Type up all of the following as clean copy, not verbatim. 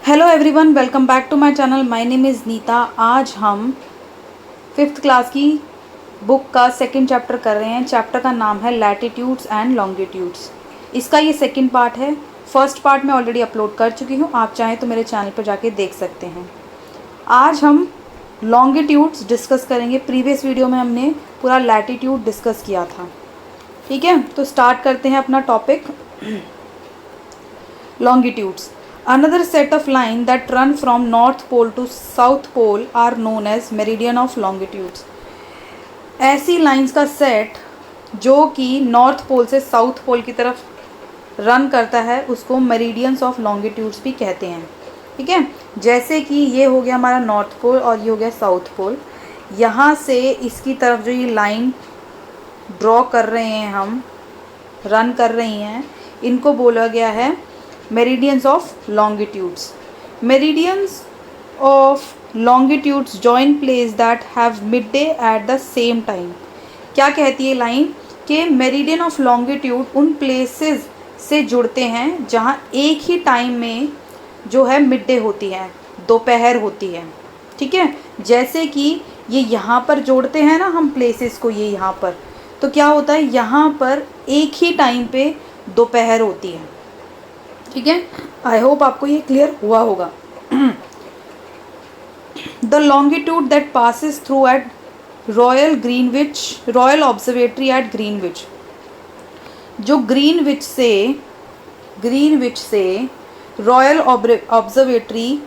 Hello everyone, welcome back to my channel. My name is Neeta. आज हम 5th class की book का second chapter कर रहे हैं। चैप्टर का नाम है लैटिट्यूड्स एंड लॉन्गिट्यूड्स। इसका ये सेकंड पार्ट है। फर्स्ट पार्ट मैं ऑलरेडी अपलोड कर चुकी हूँ, आप चाहें तो मेरे चैनल पर जाके देख सकते हैं। आज हम लॉन्गिट्यूड्स डिस्कस करेंगे। प्रीवियस वीडियो में हमने पूरा लैटिट्यूड डिस्कस किया था। ठीक है, तो स्टार्ट करते हैं अपना topic. Longitudes, another set of line that run from north pole to south pole are known as meridian of longitudes। ऐसी लाइंस का सेट जो कि नॉर्थ पोल से साउथ पोल की तरफ रन करता है उसको मेरिडियंस ऑफ लॉन्गिट्यूड्स भी कहते हैं। ठीक है, जैसे कि ये हो गया हमारा नॉर्थ पोल और ये हो गया साउथ पोल। यहाँ से इसकी तरफ जो ये लाइन ड्रॉ कर रहे हैं, हम रन कर रही हैं, इनको बोला गया है meridians of longitudes। Meridians of longitudes join places that have midday at the same time। क्या कहती है लाइन कि मेरिडियन ऑफ लॉन्गिट्यूड उन प्लेसेस से जुड़ते हैं जहाँ एक ही टाइम में जो है मिड डे होती है, दोपहर होती है। ठीक है, जैसे कि ये यहाँ पर जोड़ते हैं ना हम प्लेसेस को, ये यहाँ पर, तो क्या होता है यहाँ पर एक ही टाइम पे दोपहर होती है। ठीक है, आई होप आपको ये क्लियर हुआ होगा। The longitude that passes through at royal observatory at Greenwich. जो ग्रीनविच से रॉयल ऑब्जर्वेटरी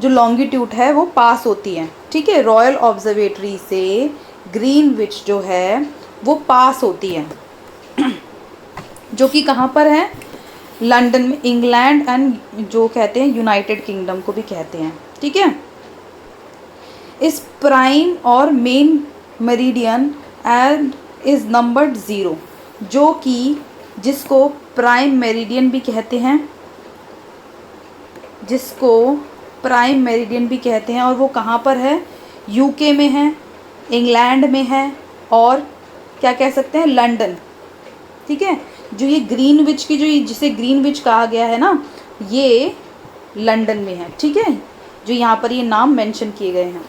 जो लॉन्गिट्यूड है वो पास होती है। ठीक है, रॉयल ऑब्जर्वेटरी से ग्रीनविच जो है वो पास होती है, जो कि कहाँ पर है? लंदन में, इंग्लैंड एंड जो कहते हैं यूनाइटेड किंगडम को भी कहते हैं। ठीक है, इस प्राइम और main meridian and is numbered 0, जो कि जिसको प्राइम मेरिडियन भी कहते हैं, और वो कहाँ पर है? यूके में है, इंग्लैंड में है, और क्या कह सकते हैं? लंदन। ठीक है, जो ये ग्रीनविच की जिसे ग्रीनविच कहा गया है ना, ये लंदन में है। ठीक है, जो यहाँ पर ये नाम मेंशन किए गए हैं।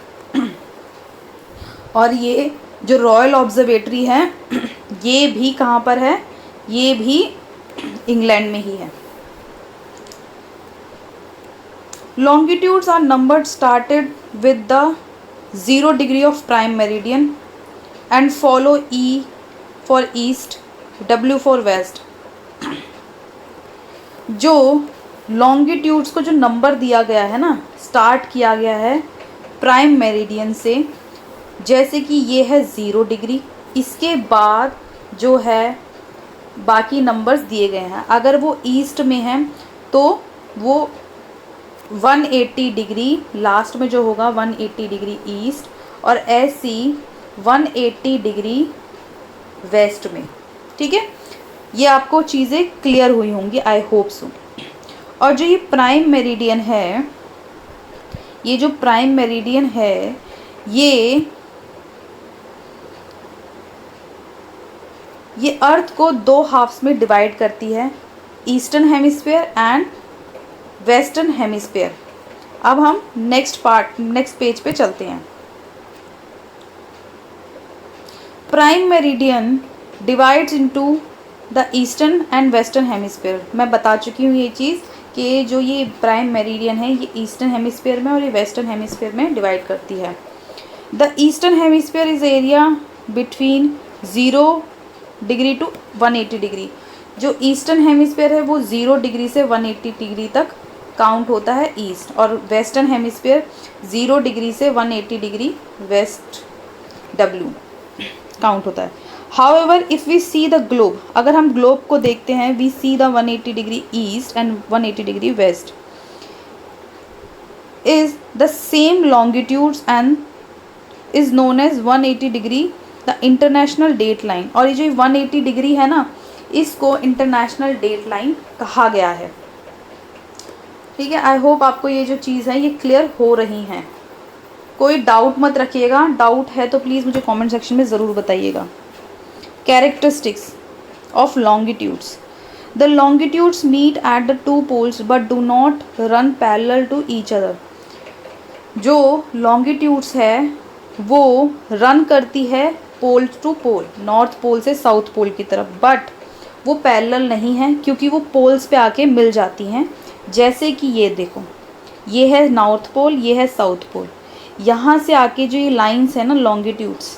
और ये जो रॉयल ऑब्जर्वेटरी है ये भी कहाँ पर है? ये भी इंग्लैंड में ही है। Longitudes are numbered started with the 0 degree of prime meridian and follow E for east, W for west. जो लॉन्गिट्यूड्स को जो नंबर दिया गया है ना, स्टार्ट किया गया है प्राइम मेरिडियन से, जैसे कि ये है 0 डिग्री, इसके बाद जो है बाकी नंबर्स दिए गए हैं। अगर वो ईस्ट में है तो वो 180 डिग्री, लास्ट में जो होगा 180 डिग्री ईस्ट, और ऐसी 180 डिग्री वेस्ट में। ठीक है, ये आपको चीज़ें क्लियर हुई होंगी, आई होप सो। और जो ये प्राइम मेरिडियन है, ये अर्थ को 2 हाफ्स में डिवाइड करती है, eastern hemisphere and western hemisphere. अब हम नेक्स्ट पेज पे चलते हैं। Prime meridian divides into the eastern and western hemisphere. मैं बता चुकी हूँ ये चीज़ कि जो ये प्राइम मेरिडियन है ये ईस्टर्न हेमिस्फीयर में और ये वेस्टर्न हेमिस्फीयर में डिवाइड करती है। The eastern hemisphere is area between 0 degree to 180 degree. जो ईस्टर्न हेमिस्फीयर है वो 0 डिग्री से 180 डिग्री तक काउंट होता है ईस्ट, और वेस्टर्न हेमिस्फीयर 0 डिग्री से 180 डिग्री वेस्ट, W काउंट होता है। However, if we see the globe, अगर हम ग्लोब को देखते हैं, we see the 180 degree east and 180 degree west is the same longitudes and is known as 180 degree the international date line। और ये जो 180 डिग्री है ना, इसको इंटरनेशनल डेट लाइन कहा गया है। ठीक है, आई होप आपको ये जो चीज़ है ये क्लियर हो रही हैं। कोई डाउट मत रखिएगा, डाउट है तो प्लीज़ मुझे कमेंट सेक्शन में ज़रूर बताइएगा। Characteristics of longitudes। The longitudes meet at the two poles but do not run parallel to each other. जो लॉन्गिट्यूड्स है वो रन करती है pole to pole, north pole से साउथ पोल की तरफ, बट वो पैरेलल नहीं है क्योंकि वो पोल्स पे आके मिल जाती हैं। जैसे कि ये देखो, ये है नॉर्थ पोल, ये है साउथ पोल, यहाँ से आके जो ये लाइंस है ना लॉन्गिट्यूड्स,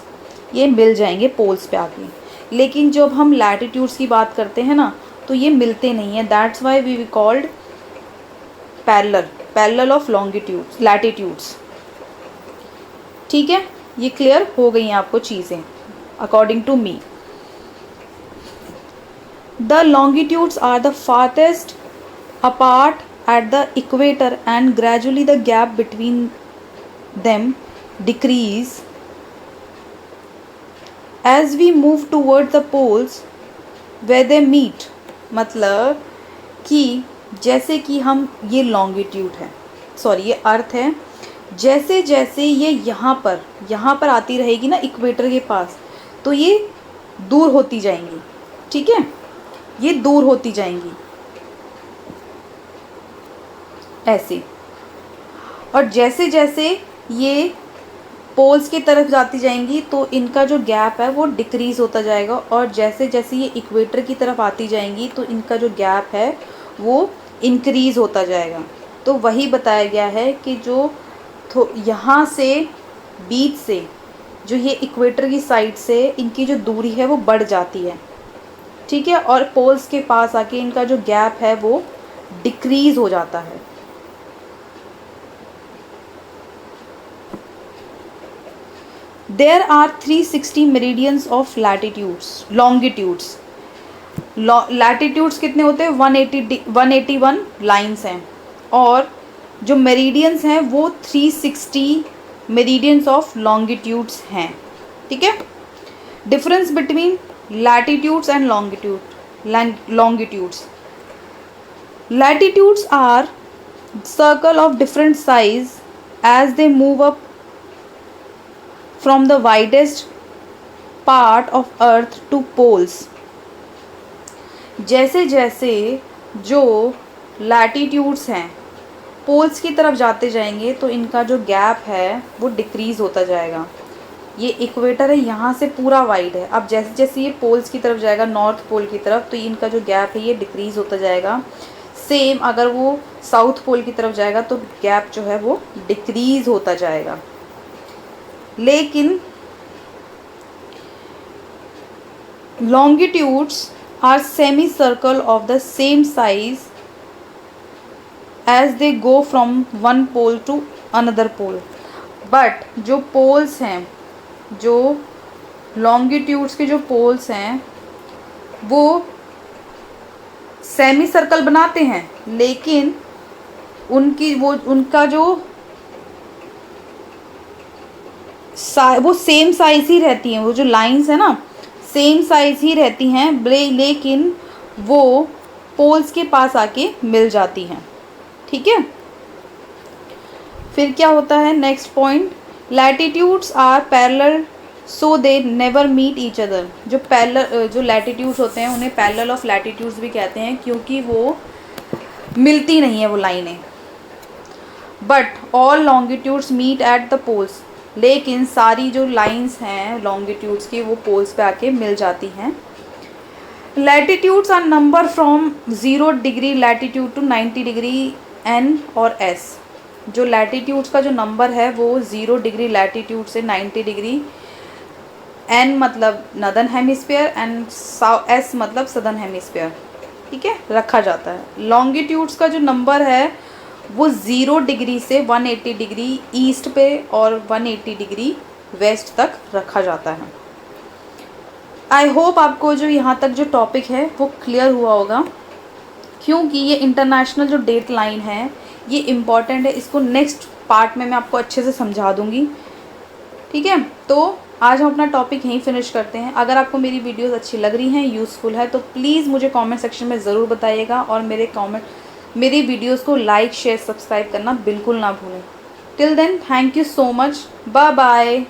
ये मिल जाएंगे पोल्स पे आके। लेकिन जब हम लैटिट्यूड्स की बात करते हैं ना तो ये मिलते नहीं हैं, that's why we called parallel of longitudes latitudes. ठीक है, ये क्लियर हो गई हैं आपको चीज़ें according to me. The longitudes are the farthest apart at the equator and gradually the gap between them decrease as we move towards the poles where they meet। मतलब कि जैसे कि हम, ये लॉन्गिट्यूड है, सॉरी ये अर्थ है, जैसे जैसे ये यहाँ पर आती रहेगी ना इक्वेटर के पास, तो ये दूर होती जाएंगी। ठीक है, ये दूर होती जाएंगी ऐसे, और जैसे जैसे ये पोल्स की तरफ जाती जाएंगी तो इनका जो गैप है वो डिक्रीज़ होता जाएगा, और जैसे जैसे ये इक्वेटर की तरफ आती जाएंगी तो इनका जो गैप है वो इंक्रीज़ होता जाएगा। तो वही बताया गया है कि जो यहाँ से बीच से जो ये इक्वेटर की साइड से इनकी जो दूरी है वो बढ़ जाती है। ठीक है, और पोल्स के पास आके इनका जो गैप है वो डिक्रीज़ हो जाता है। There are 360 meridians of longitudes। Latitudes कितने होते हैं? 181 लाइन्स हैं, और जो मेरिडियंस हैं वो 360 मेरिडियंस ऑफ लॉन्गिट्यूड्स हैं। ठीक है, difference between latitudes and longitudes. Latitudes are circle of different size as they move up from the widest part of earth to poles। जैसे जैसे जो लैटिट्यूड्स हैं पोल्स की तरफ जाते जाएंगे तो इनका जो गैप है वो डिक्रीज़ होता जाएगा। ये इक्वेटर है, यहाँ से पूरा वाइड है, अब जैसे जैसे ये पोल्स की तरफ जाएगा, नॉर्थ पोल की तरफ, तो इनका जो गैप है ये डिक्रीज़ होता जाएगा। सेम अगर वो साउथ पोल की तरफ जाएगा तो गैप जो है वो डिक्रीज़ होता जाएगा। लेकिन longitudes are semicircle of the same size as they go from one pole to another pole। but जो poles हैं, जो longitudes के जो poles हैं वो सेमी सर्कल बनाते हैं, लेकिन उनका जो वो सेम साइज़ ही रहती हैं, वो जो लाइंस है ना सेम साइज़ ही रहती हैं, लेकिन वो पोल्स के पास आके मिल जाती हैं। ठीक है, फिर क्या होता है next point, latitudes are parallel so they never meet each other. जो लैटिट्यूड्स होते हैं उन्हें पैरेलल ऑफ लैटिट्यूड्स भी कहते हैं क्योंकि वो मिलती नहीं है वो लाइनें। But all longitudes meet at the poles. लेकिन सारी जो लाइंस हैं लॉन्गिट्यूड्स की वो पोल्स पे आके मिल जाती हैं। Latitudes are number from 0 degree latitude to 90 degree N और एस। जो लैटिट्यूड्स का जो नंबर है वो 0 डिग्री लैटिट्यूड से 90 डिग्री, एन मतलब नॉर्दर्न हेमिस्फीयर एंड एस मतलब सदर्न हेमिस्फीयर। ठीक है, रखा जाता है। लॉन्गिट्यूड्स का जो नंबर है वो 0 डिग्री से 180 डिग्री ईस्ट पे और 180 डिग्री वेस्ट तक रखा जाता है। आई होप आपको जो यहाँ तक जो टॉपिक है वो क्लियर हुआ होगा, क्योंकि ये इंटरनेशनल जो डेट लाइन है ये इम्पॉर्टेंट है। इसको नेक्स्ट पार्ट में मैं आपको अच्छे से समझा दूँगी। ठीक है, तो आज हम अपना टॉपिक यहीं फिनिश करते हैं। अगर आपको मेरी वीडियोस अच्छी लग रही हैं, यूज़फुल है, तो प्लीज़ मुझे कमेंट सेक्शन में ज़रूर बताइएगा, और मेरी वीडियोस को लाइक शेयर सब्सक्राइब करना बिल्कुल ना भूलें। Till then, thank you so much, bye bye.